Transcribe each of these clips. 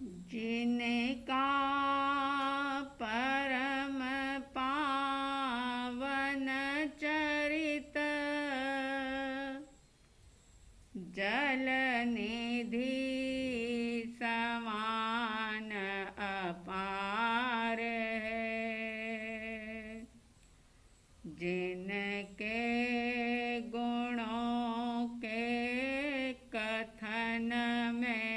जिनका परम पावन चरित जल निधि समान अपार है। जिनके गुणों के कथन में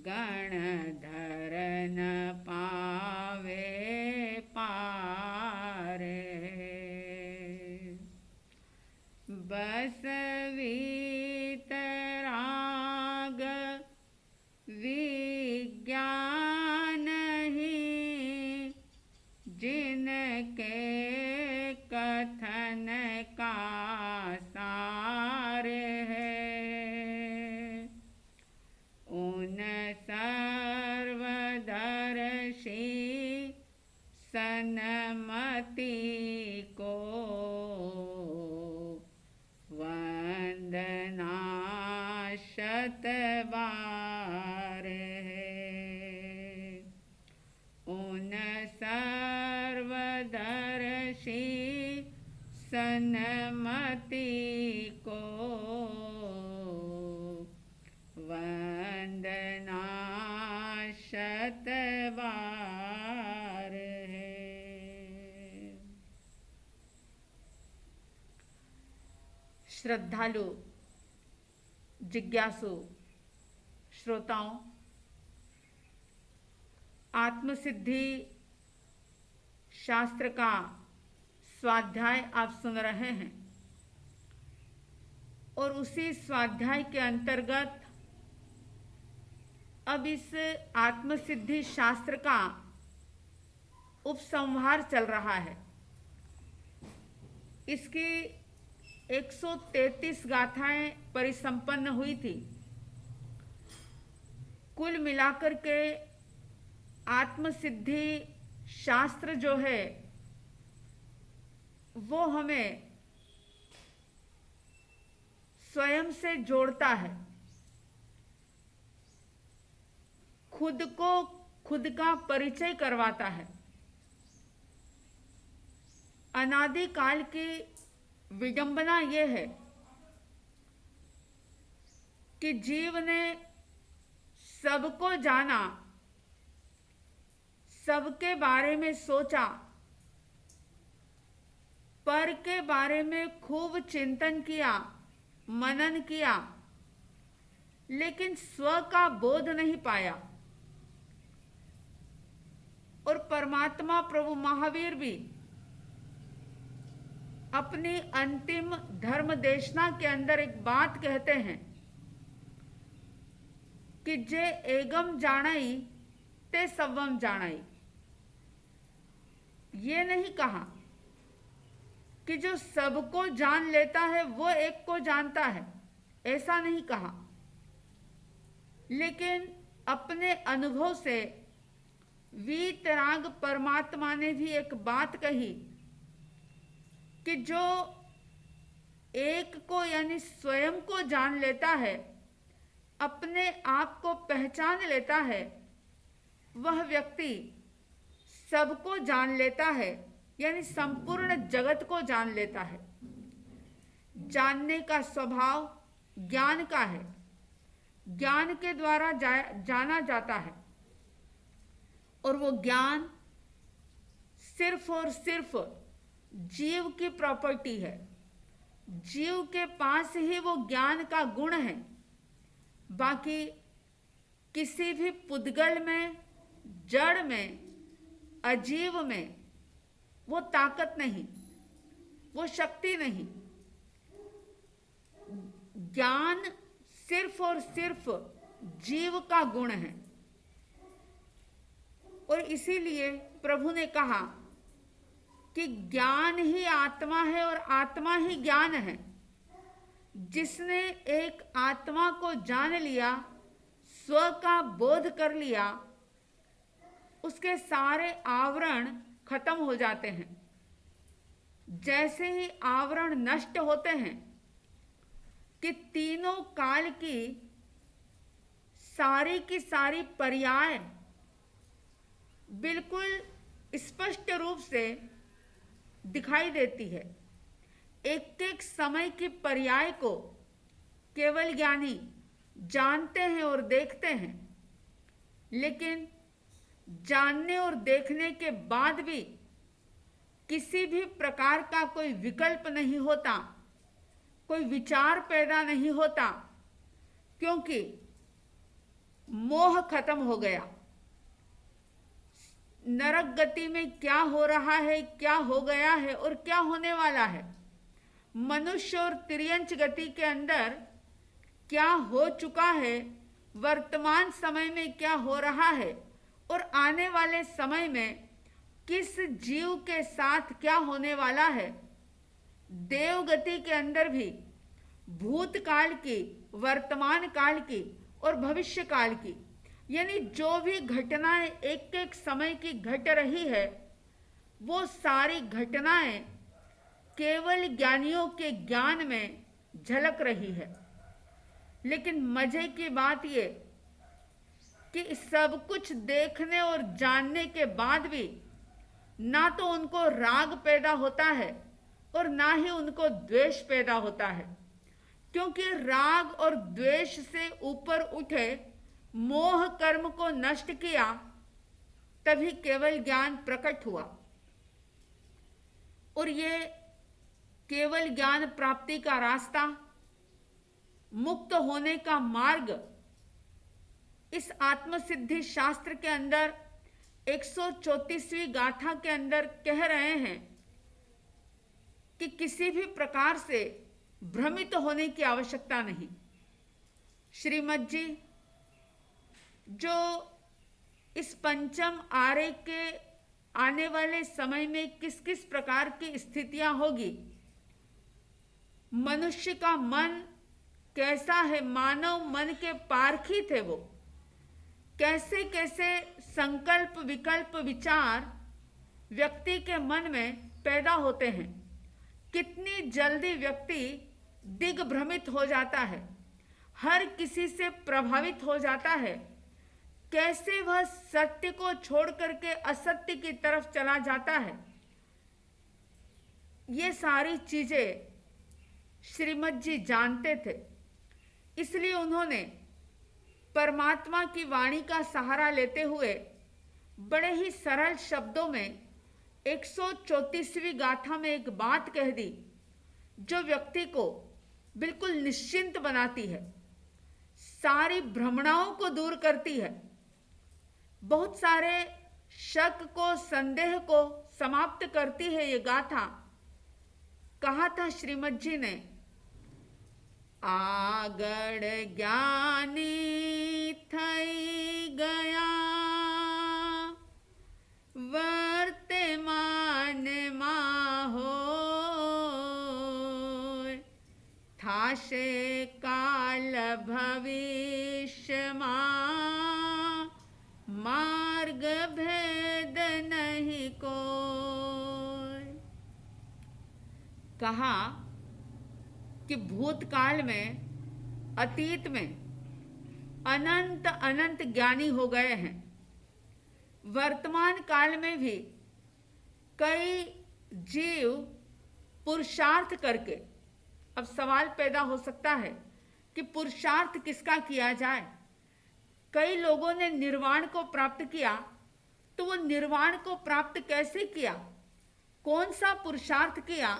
गणधर न पावे पार है। बस वीतराग विज्ञान ही जिनके कथन का सार है। उन सर्वदर्शी सन्मति को वंदना शत बार है। उन सर्वदर्शी सन्मति को वंदना शत बार है। श्रद्धालु जिज्ञासु श्रोताओं, आत्मसिद्धि शास्त्र का स्वाध्याय आप सुन रहे हैं और उसी स्वाध्याय के अंतर्गत अब इस आत्मसिद्धि शास्त्र का उपसंहार चल रहा है। इसकी 133 गाथाएं परिसंपन्न हुई थी। कुल मिलाकर के आत्मसिद्धि शास्त्र जो है वो हमें स्वयं से जोड़ता है, खुद को खुद का परिचय करवाता है। अनादि काल की विडंबना ये है कि जीव ने सबको जाना, सबके बारे में सोचा, पर के बारे में खूब चिंतन किया, मनन किया, लेकिन स्व का बोध नहीं पाया। और परमात्मा प्रभु महावीर भी अपनी अंतिम धर्म देशना के अंदर एक बात कहते हैं कि जे एगम जानाई ते सवम जानाई। ये नहीं कहा कि जो सबको जान लेता है वो एक को जानता है, ऐसा नहीं कहा, लेकिन अपने अनुभव से वीतराग परमात्मा ने भी एक बात कही कि जो एक को यानी स्वयं को जान लेता है, अपने आप को पहचान लेता है, वह व्यक्ति सबको जान लेता है, यानी संपूर्ण जगत को जान लेता है। जानने का स्वभाव ज्ञान का है, ज्ञान के द्वारा जाना जाता है, और वो ज्ञान सिर्फ और सिर्फ जीव की प्रॉपर्टी है। जीव के पास ही वो ज्ञान का गुण है, बाकी किसी भी पुद्गल में, जड़ में, अजीव में वो ताकत नहीं, वो शक्ति नहीं। ज्ञान सिर्फ और सिर्फ जीव का गुण है। और इसीलिए प्रभु ने कहा कि ज्ञान ही आत्मा है और आत्मा ही ज्ञान है। जिसने एक आत्मा को जान लिया, स्व का बोध कर लिया, उसके सारे आवरण खत्म हो जाते हैं। जैसे ही आवरण नष्ट होते हैं कि तीनों काल की सारी की सारी पर्याय बिल्कुल स्पष्ट रूप से दिखाई देती है। एक एक समय की पर्याय को केवल ज्ञानी जानते हैं और देखते हैं, लेकिन जानने और देखने के बाद भी किसी भी प्रकार का कोई विकल्प नहीं होता, कोई विचार पैदा नहीं होता, क्योंकि मोह खत्म हो गया। नरक गति में क्या हो रहा है, क्या हो गया है और क्या होने वाला है, मनुष्य और तिर्यंच गति के अंदर क्या हो चुका है, वर्तमान समय में क्या हो रहा है और आने वाले समय में किस जीव के साथ क्या होने वाला है। देव गति के अंदर भी भूतकाल की, वर्तमान काल की और भविष्य काल की, यानी जो भी घटनाएं एक एक समय की घट रही है, वो सारी घटनाएं केवल ज्ञानियों के ज्ञान में झलक रही है। लेकिन मजे की बात ये कि सब कुछ देखने और जानने के बाद भी ना तो उनको राग पैदा होता है और ना ही उनको द्वेष पैदा होता है, क्योंकि राग और द्वेष से ऊपर उठे मोह कर्म को नष्ट किया, तभी केवल ज्ञान प्रकट हुआ। और ये केवल ज्ञान प्राप्ति का रास्ता, मुक्त होने का मार्ग इस आत्मसिद्धि शास्त्र के अंदर 134वीं गाथा के अंदर कह रहे हैं कि किसी भी प्रकार से भ्रमित होने की आवश्यकता नहीं। श्रीमद जी जो इस पंचम आरे के आने वाले समय में किस किस प्रकार की स्थितियां होगी, मनुष्य का मन कैसा है, मानव मन के पारखी थे वो, कैसे कैसे संकल्प विकल्प विचार व्यक्ति के मन में पैदा होते हैं, कितनी जल्दी व्यक्ति दिग्भ्रमित हो जाता है, हर किसी से प्रभावित हो जाता है, कैसे वह सत्य को छोड़ करके असत्य की तरफ चला जाता है। ये सारी चीजें श्रीमद जी जानते थे, इसलिए उन्होंने परमात्मा की वाणी का सहारा लेते हुए बड़े ही सरल शब्दों में 134वीं गाथा में एक बात कह दी जो व्यक्ति को बिल्कुल निश्चिंत बनाती है, सारी भ्रमणाओं को दूर करती है, बहुत सारे शक को, संदेह को समाप्त करती है ये गाथा। कहा था श्रीमद जी ने, આગળ જ્ઞાની થઈ ગયા વર્તમાનમાં હોય, થાશે કાલ ભવિષ્યમાં માર્ગ ભેદ નહીં કોઈ। कहा कि भूतकाल में, अतीत में अनंत अनंत ज्ञानी हो गए हैं, वर्तमान काल में भी कई जीव पुरुषार्थ करके, अब सवाल पैदा हो सकता है कि पुरुषार्थ किसका किया जाए। कई लोगों ने निर्वाण को प्राप्त किया, तो वो निर्वाण को प्राप्त कैसे किया, कौन सा पुरुषार्थ किया?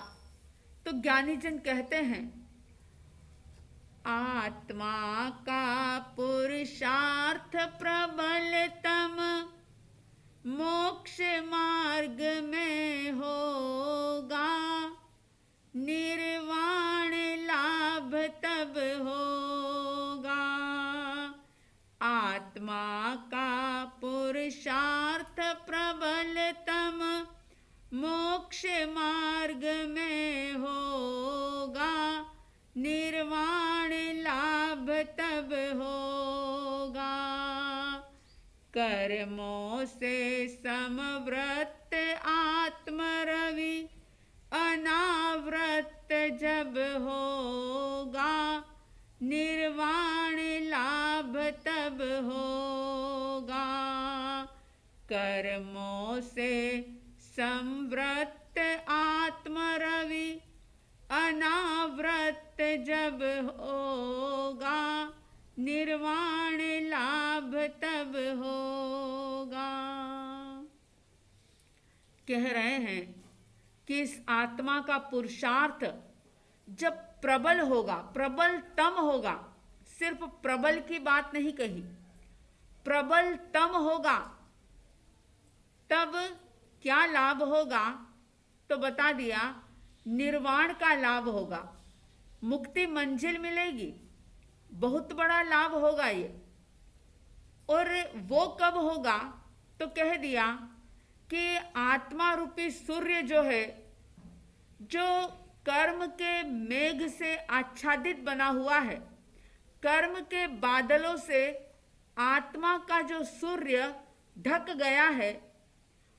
तो ज्ञानीजन कहते हैं, आत्मा का पुरुषार्थ प्रबलतम मोक्ष मार्ग में होगा, निर्वाण लाभ तब होगा। आत्मा का पुरुषार्थ प्रबलतम मोक्ष मार्ग में होगा, निर्वाण लाभ तब होगा। कर्मों से समवृत्त आत्मरवि अनावृत्त जब होगा, निर्वाण लाभ तब जब होगा, कर्मों से संवृत्त आत्मरवि अनावृत जब होगा, निर्वाण लाभ तब होगा। कह रहे हैं कि इस आत्मा का पुरुषार्थ जब प्रबल होगा, प्रबलतम होगा, सिर्फ प्रबल की बात नहीं कही, प्रबलतम होगा, तब क्या लाभ होगा? तो बता दिया, निर्वाण का लाभ होगा, मुक्ति मंजिल मिलेगी, बहुत बड़ा लाभ होगा ये। और वो कब होगा? तो कह दिया कि आत्मा रूपी सूर्य जो है, जो कर्म के मेघ से आच्छादित बना हुआ है, कर्म के बादलों से आत्मा का जो सूर्य ढक गया है,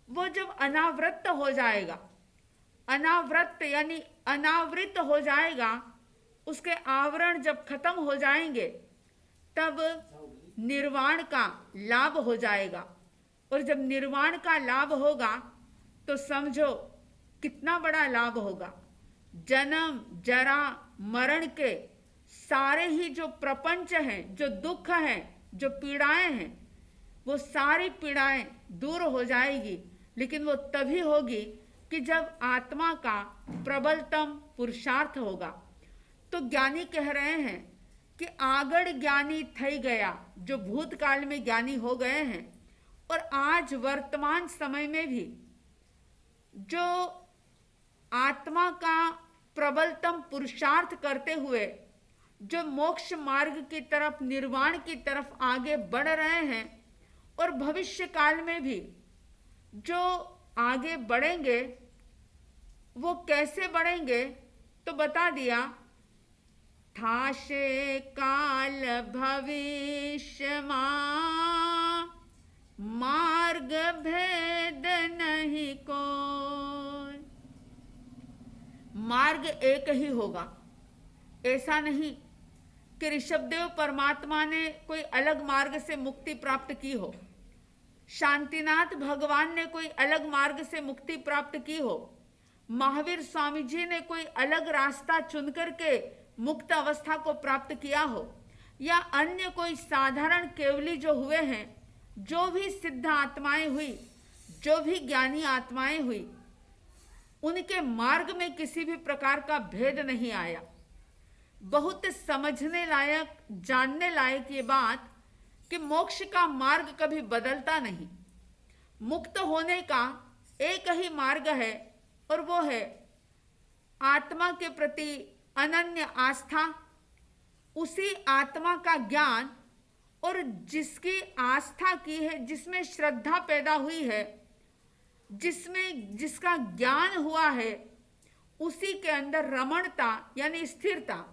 वो जब अनावृत हो जाएगा, अनावृत यानी अनावृत हो जाएगा, उसके आवरण जब खत्म हो जाएंगे, तब निर्वाण का लाभ हो जाएगा। और जब निर्वाण का लाभ होगा तो समझो कितना बड़ा लाभ होगा। जन्म जरा मरण के सारे ही जो प्रपंच हैं, जो दुख हैं, जो पीड़ाएं हैं, वो सारी पीड़ाएं दूर हो जाएगी। लेकिन वो तभी होगी कि जब आत्मा का प्रबलतम पुरुषार्थ होगा। तो ज्ञानी कह रहे हैं कि आगड़ ज्ञानी थई गया, जो भूतकाल में ज्ञानी हो गए हैं और आज वर्तमान समय में भी जो आत्मा का प्रबलतम पुरुषार्थ करते हुए जो मोक्ष मार्ग की तरफ, निर्वाण की तरफ आगे बढ़ रहे हैं, और भविष्य काल में भी जो आगे बढ़ेंगे, वो कैसे बढ़ेंगे? तो बता दिया, थाशे काल भविष्य मार्ग भेद नहीं कोई। मार्ग एक ही होगा, ऐसा नहीं कि ऋषभदेव परमात्मा ने कोई अलग मार्ग से मुक्ति प्राप्त की हो, शांतिनाथ भगवान ने कोई अलग मार्ग से मुक्ति प्राप्त की हो, महावीर स्वामी जी ने कोई अलग रास्ता चुन करके मुक्त अवस्था को प्राप्त किया हो, या अन्य कोई साधारण केवली जो हुए हैं, जो भी सिद्ध आत्माएं हुई, जो भी ज्ञानी आत्माएं हुई, उनके मार्ग में किसी भी प्रकार का भेद नहीं आया। बहुत समझने लायक, जानने लायक ये बात कि मोक्ष का मार्ग कभी बदलता नहीं। मुक्त होने का एक ही मार्ग है, और वो है आत्मा के प्रति अनन्य आस्था, उसी आत्मा का ज्ञान, और जिसकी आस्था की है, जिसमें श्रद्धा पैदा हुई है, जिसका ज्ञान हुआ है, उसी के अंदर रमणता यानी स्थिरता,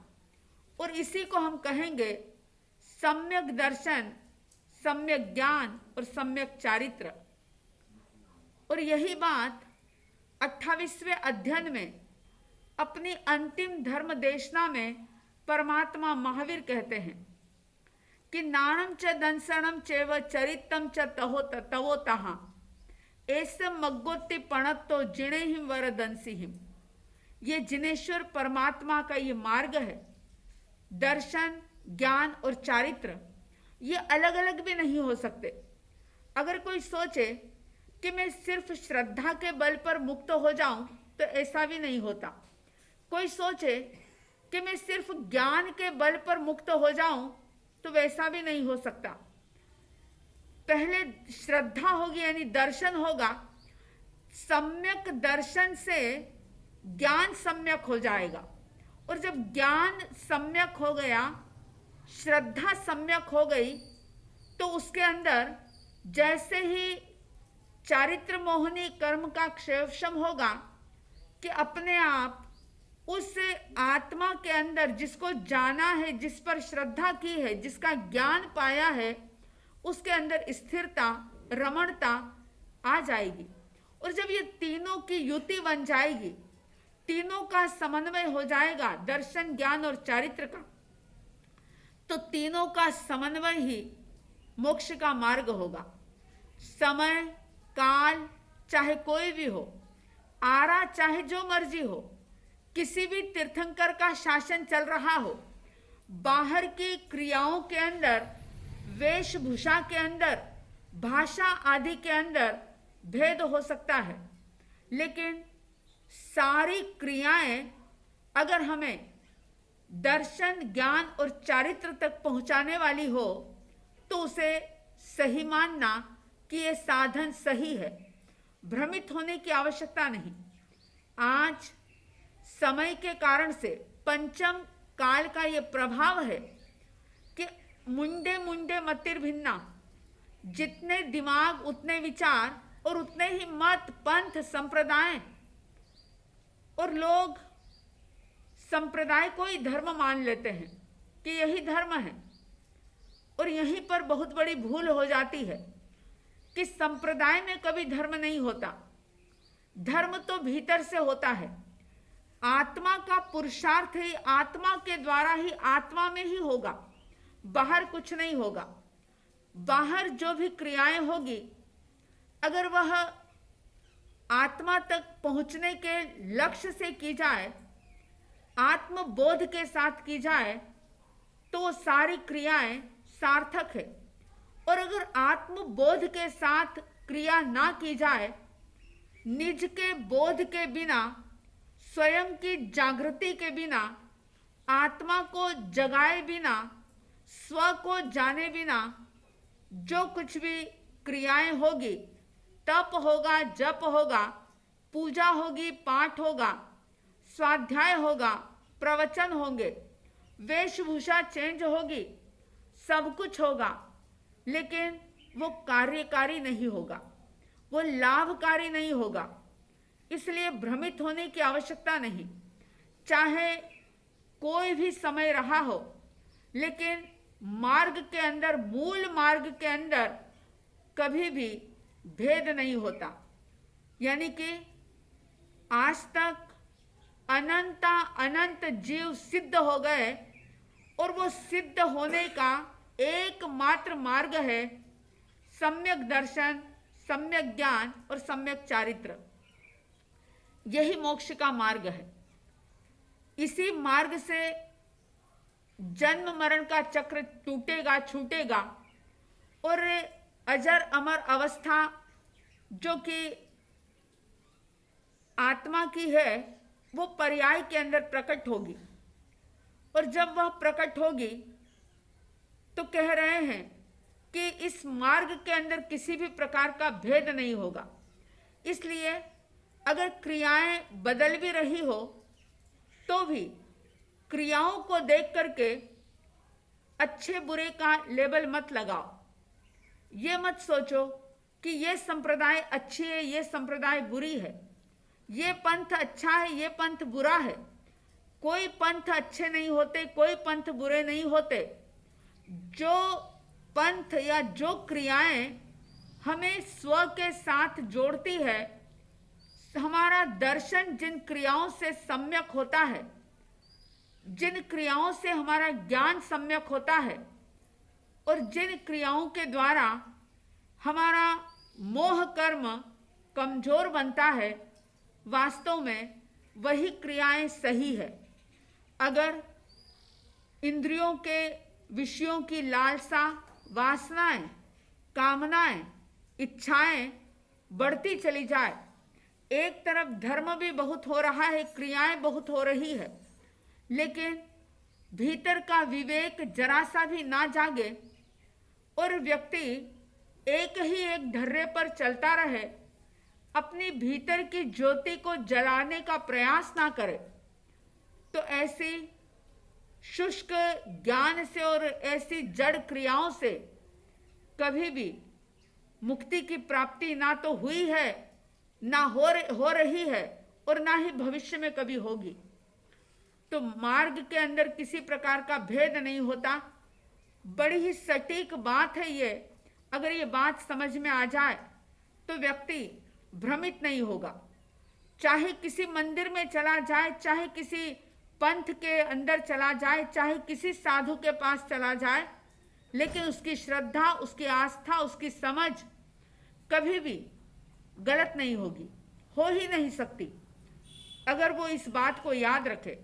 और इसी को हम कहेंगे सम्यक दर्शन, सम्यक ज्ञान और सम्यक चारित्र। और यही बात 28वें अध्ययन में अपनी अंतिम धर्म देशना में परमात्मा महावीर कहते हैं कि नाणम च दंसनम चैव चरितम च तवो तहा ऐसे मग्गोत्ति पणत्तो जिणेहिम वरदंसिहिम। ये जिनेश्वर परमात्मा का ये मार्ग है। दर्शन, ज्ञान और चारित्र ये अलग अलग भी नहीं हो सकते। अगर कोई सोचे कि मैं सिर्फ श्रद्धा के बल पर मुक्त हो जाऊं, तो ऐसा भी नहीं होता। कोई सोचे कि मैं सिर्फ ज्ञान के बल पर मुक्त हो जाऊं, तो वैसा भी नहीं हो सकता। पहले श्रद्धा होगी यानी दर्शन होगा, सम्यक दर्शन से ज्ञान सम्यक हो जाएगा, और जब ज्ञान सम्यक हो गया, श्रद्धा सम्यक हो गई, तो उसके अंदर जैसे ही चारित्र मोहनी कर्म का क्षयक्षम होगा कि अपने आप उस आत्मा के अंदर जिसको जाना है, जिस पर श्रद्धा की है, जिसका ज्ञान पाया है, उसके अंदर स्थिरता, रमणता आ जाएगी। और जब ये तीनों की युति बन जाएगी, तीनों का समन्वय हो जाएगा, दर्शन, ज्ञान और चारित्र का, तो तीनों का समन्वय ही मोक्ष का मार्ग होगा। समय काल चाहे कोई भी हो, आरा चाहे जो मर्जी हो, किसी भी तीर्थंकर का शासन चल रहा हो, बाहर की क्रियाओं के अंदर, वेशभूषा के अंदर, भाषा आदि के अंदर भेद हो सकता है, लेकिन सारी क्रियाएं अगर हमें दर्शन, ज्ञान और चारित्र तक पहुंचाने वाली हो तो उसे सही मानना कि ये साधन सही है। भ्रमित होने की आवश्यकता नहीं। आज समय के कारण से, पंचम काल का ये प्रभाव है कि मुंडे मुंडे मतिर भिन्ना, जितने दिमाग उतने विचार और उतने ही मत, पंथ, संप्रदाय, और लोग संप्रदाय को ही धर्म मान लेते हैं कि यही धर्म है। और यहीं पर बहुत बड़ी भूल हो जाती है कि संप्रदाय में कभी धर्म नहीं होता। धर्म तो भीतर से होता है। आत्मा का पुरुषार्थ ही आत्मा के द्वारा ही आत्मा में ही होगा, बाहर कुछ नहीं होगा। बाहर जो भी क्रियाएं होगी, अगर वह आत्मा तक पहुंचने के लक्ष्य से की जाए, आत्मबोध के साथ की जाए, तो वो सारी क्रियाएं सार्थक है। और अगर आत्मबोध के साथ क्रिया ना की जाए, निज के बोध के बिना, स्वयं की जागृति के बिना, आत्मा को जगाए बिना, स्व को जाने बिना जो कुछ भी क्रियाएं होगी, तप होगा, जप होगा, पूजा होगी, पाठ होगा, स्वाध्याय होगा, प्रवचन होंगे, वेशभूषा चेंज होगी, सब कुछ होगा, लेकिन वो कार्यकारी नहीं होगा, वो लाभकारी नहीं होगा। इसलिए भ्रमित होने की आवश्यकता नहीं। चाहे कोई भी समय रहा हो, लेकिन मार्ग के अंदर, मूल मार्ग के अंदर कभी भी भेद नहीं होता। यानी कि आज तक अनंत जीव सिद्ध हो गए, और वो सिद्ध होने का एकमात्र मार्ग है सम्यक दर्शन, सम्यक ज्ञान और सम्यक चारित्र। यही मोक्ष का मार्ग है। इसी मार्ग से जन्म मरण का चक्र टूटेगा, छूटेगा, और अजर अमर अवस्था जो कि आत्मा की है, वो पर्याय के अंदर प्रकट होगी। और जब वह प्रकट होगी तो कह रहे हैं कि इस मार्ग के अंदर किसी भी प्रकार का भेद नहीं होगा। इसलिए अगर क्रियाएं बदल भी रही हो तो भी क्रियाओं को देख करके अच्छे बुरे का लेबल मत लगाओ। ये मत सोचो कि ये संप्रदाय अच्छी है, ये संप्रदाय बुरी है, ये पंथ अच्छा है, ये पंथ बुरा है। कोई पंथ अच्छे नहीं होते, कोई पंथ बुरे नहीं होते। जो पंथ या जो क्रियाएं हमें स्व के साथ जोड़ती है, हमारा दर्शन जिन क्रियाओं से सम्यक होता है, जिन क्रियाओं से हमारा ज्ञान सम्यक होता है, और जिन क्रियाओं के द्वारा हमारा मोह कर्म कमजोर बनता है, वास्तव में वही क्रियाएं सही है। अगर इंद्रियों के विषयों की लालसा, वासनाएं, कामनाएं, इच्छाएं बढ़ती चली जाए, एक तरफ धर्म भी बहुत हो रहा है, क्रियाएं बहुत हो रही है, लेकिन भीतर का विवेक जरा सा भी ना जागे और व्यक्ति एक ही एक ढर्रे पर चलता रहे, अपनी भीतर की ज्योति को जलाने का प्रयास ना करे, तो ऐसी शुष्क ज्ञान से और ऐसी जड़ क्रियाओं से कभी भी मुक्ति की प्राप्ति ना तो हुई है, ना हो रही है, और ना ही भविष्य में कभी होगी। तो मार्ग के अंदर किसी प्रकार का भेद नहीं होता। बड़ी ही सटीक बात है ये। अगर ये बात समझ में आ जाए तो व्यक्ति भ्रमित नहीं होगा। चाहे किसी मंदिर में चला जाए, चाहे किसी पंथ के अंदर चला जाए, चाहे किसी साधु के पास चला जाए, लेकिन उसकी श्रद्धा, उसकी आस्था, उसकी समझ कभी भी गलत नहीं होगी, हो ही नहीं सकती अगर वो इस बात को याद रखे।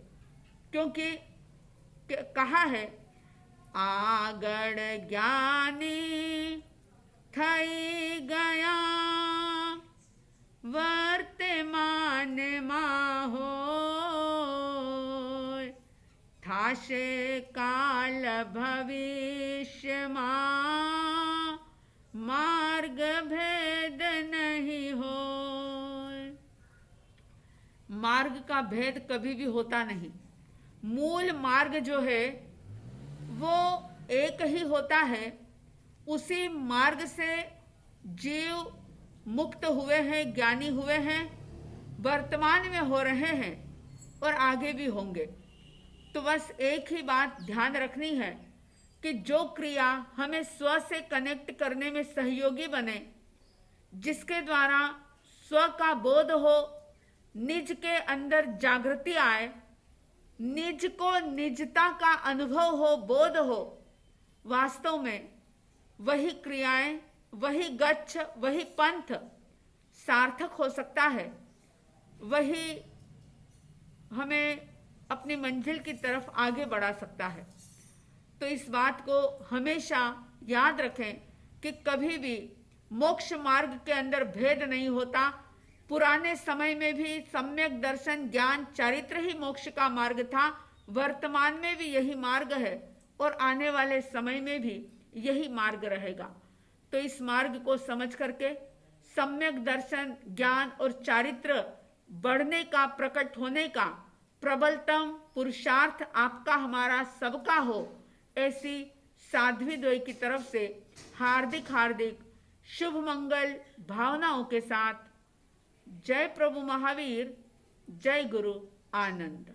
क्योंकि कहा है, આગળ જ્ઞાની થઈ ગયા વર્તમાનમાં હોય, થાશે કાલ ભવિષ્યમાં માર્ગ ભેદ नहीं હોય। मार्ग का भेद कभी भी होता नहीं। मूल मार्ग जो है वो एक ही होता है। उसी मार्ग से जीव मुक्त हुए हैं, ज्ञानी हुए हैं, वर्तमान में हो रहे हैं और आगे भी होंगे। तो बस एक ही बात ध्यान रखनी है कि जो क्रिया हमें स्व से कनेक्ट करने में सहयोगी बने, जिसके द्वारा स्व का बोध हो, निज के अंदर जागृति आए, निज को निजता का अनुभव हो, बोध हो, वास्तव में वही क्रियाएं, वही गच्छ, वही पंथ सार्थक हो सकता है, वही हमें अपनी मंजिल की तरफ आगे बढ़ा सकता है। तो इस बात को हमेशा याद रखें कि कभी भी मोक्ष मार्ग के अंदर भेद नहीं होता। पुराने समय में भी सम्यक दर्शन, ज्ञान, चारित्र ही मोक्ष का मार्ग था। वर्तमान में भी यही मार्ग है और आने वाले समय में भी यही मार्ग रहेगा। तो इस मार्ग को समझ करके सम्यक दर्शन, ज्ञान और चारित्र बढ़ने का, प्रकट होने का प्रबलतम पुरुषार्थ आपका, हमारा, सबका हो, ऐसी साध्वी द्वय की तरफ से हार्दिक हार्दिक शुभ मंगल भावनाओं के साथ जय प्रभु महावीर, जय गुरु आनंद।